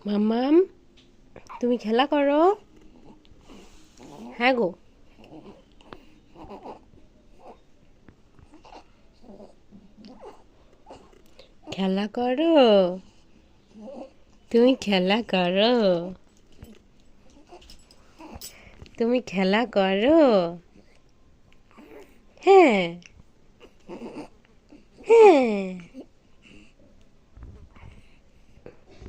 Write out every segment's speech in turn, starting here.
মাম্মাম, তুমি খেলা করো। হ্যাঁ গো, খেলা করো। তুমি খেলা করো। তুমি খেলা করো। হ্যাঁ, হ্যাঁ।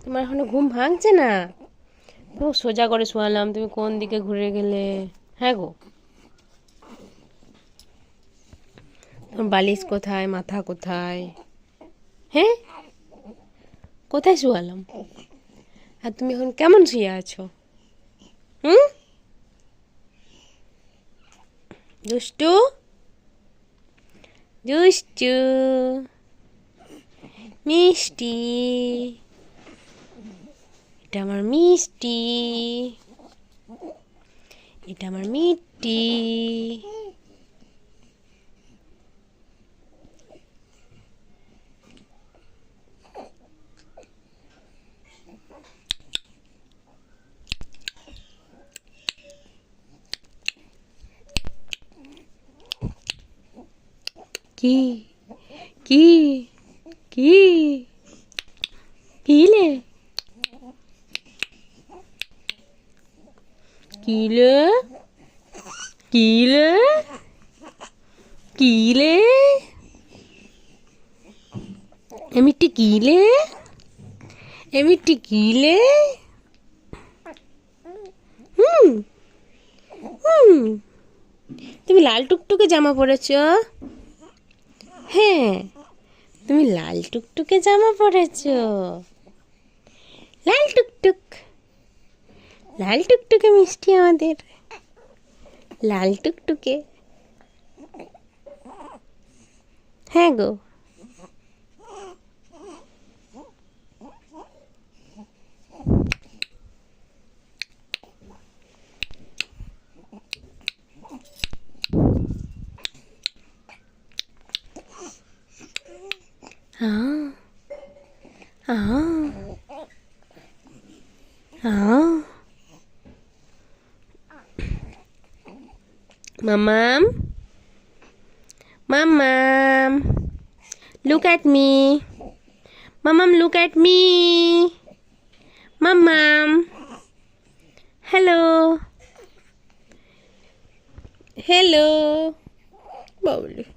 তোমার এখনো ঘুম ভাঙছে না? ও সোজা করে শোয়ালাম, তুমি কোন দিকে ঘুরে গেলে? হ্যাঁ গো, তোমার বালিশ কোথায়, মাথা কোথায়? হ্যাঁ, কোথায় শোয়ালাম? আর তুমি এখন কেমন শুয়ে আছো? হুম, দুষ্টু, দুষ্টু, মিষ্টি। এটা আমার মিষ্টি, এটা আমার মিষ্টি। কি কি কি কিলে কিলে কিলে কিলে এমিটি কিলে এমিটি কিলে। হুম হুম, তুমি লাল টুকটুকে জামা পরেছ। হ্যাঁ, তুমি লাল টুকটুকে জামা পরেছ। লাল টুকটুক, লাল টুকটুকে মিষ্টি আমাদের, লাল টুকটুকে। হ্যাঁ গো, হ্যাঁ হ্যাঁ হ্যাঁ। মাম্মাম, মাম্মাম, look at me. Mammam, look at me. Mammam. Hello. Hello. Bauli.